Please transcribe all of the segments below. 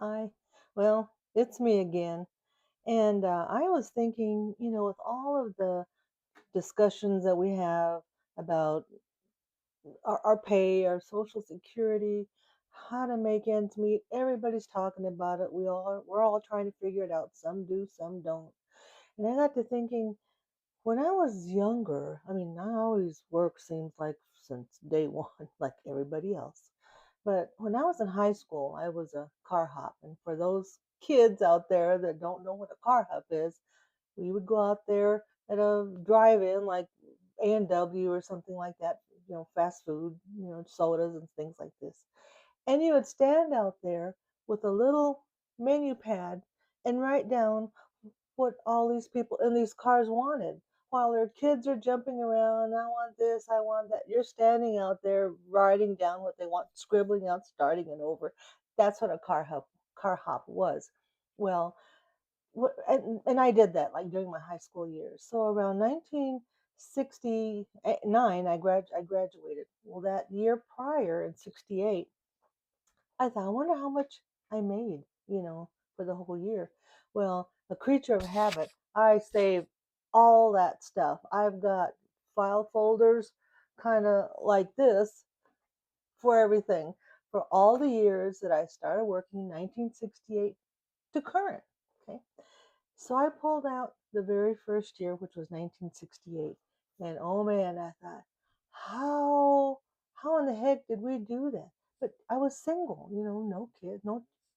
Hi. Well, it's me again. And I was thinking, with all of the discussions that we have about our pay, our social security, how to make ends meet, everybody's talking about it. We're all trying to figure it out. Some do, some don't. And I got to thinking, when I was younger, I mean, I always work seems like since day one, like everybody else. But when I was in high school, I was a car hop. And for those kids out there that don't know what a car hop is, we would go out there at a drive-in like A&W or something like that, fast food, sodas and things like this. And you would stand out there with a little menu pad and write down what all these people in these cars wanted. While their kids are jumping around, I want this, I want that. You're standing out there writing down what they want, scribbling out, starting it over. That's what a car hop was. Well, and I did that like during my high school years. So around 1969, I graduated. Well, that year prior in '68, I thought, I wonder how much I made, for the whole year. Well, a creature of habit, I saved all that stuff. I've got file folders kind of like this for everything, for all the years that I started working 1968 to current. Okay. So I pulled out the very first year, which was 1968. And oh man, I thought, how how in the heck did we do that? But I was single, no kid,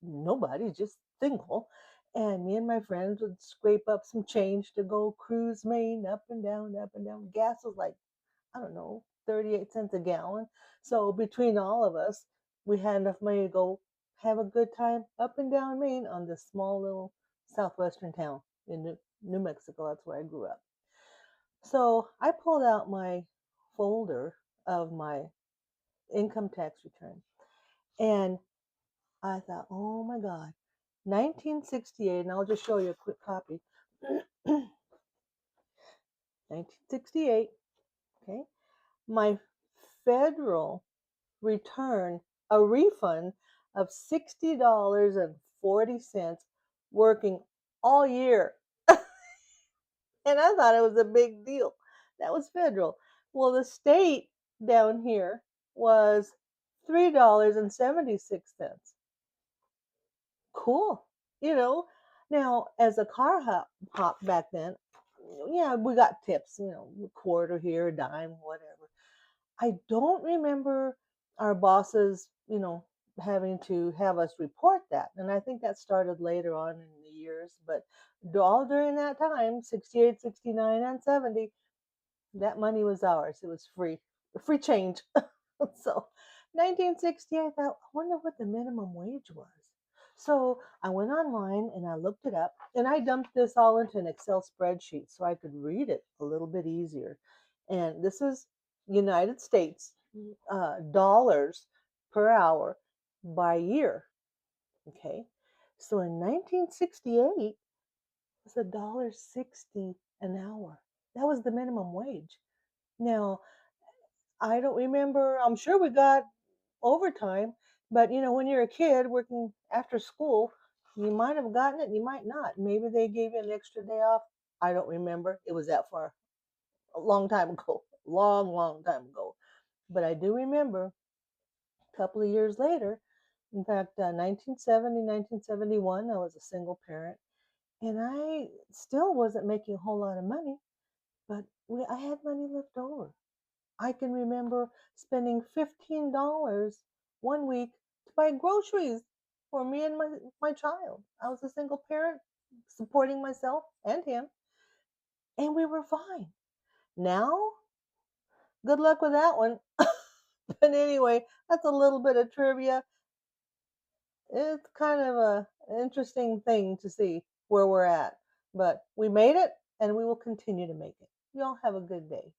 nobody, just single. And me and my friends would scrape up some change to go cruise Maine up and down, up and down. Gas was like, I don't know, 38 cents a gallon. So between all of us, we had enough money to go have a good time up and down Maine on this small little southwestern town in New Mexico. That's where I grew up. So I pulled out my folder of my income tax return and I thought, oh my God, 1968, and I'll just show you a quick copy. 1968, okay, my federal return a refund of $60.40 working all year. And I thought it was a big deal. That was federal. Well, the state down here was $3.76. Cool. You know, now as a hop back then, yeah, we got tips, a quarter here, a dime, whatever. I don't remember our bosses, having to have us report that. And I think that started later on in the years. But all during that time, 68, 69, and 70, that money was ours. It was free change. So 1960, I thought, I wonder what the minimum wage was. So I went online and I looked it up and I dumped this all into an Excel spreadsheet so I could read it a little bit easier. And this is United States dollars per hour by year. Okay. So in 1968, it's $1.60 an hour. That was the minimum wage. Now, I don't remember. I'm sure we got overtime, but when you're a kid working after school, you might have gotten it, you might not. Maybe they gave you an extra day off. I don't remember. It was that far, a long time ago, long, long time ago. But I do remember a couple of years later, in fact, 1970, 1971, I was a single parent, and I still wasn't making a whole lot of money, but I had money left over. I can remember spending $15 one week to buy groceries for me and my child. I was a single parent supporting myself and him, and we were fine. Now, good luck with that one. But anyway, that's a little bit of trivia. It's kind of a interesting thing to see where we're at. But we made it and we will continue to make it. Y'all have a good day.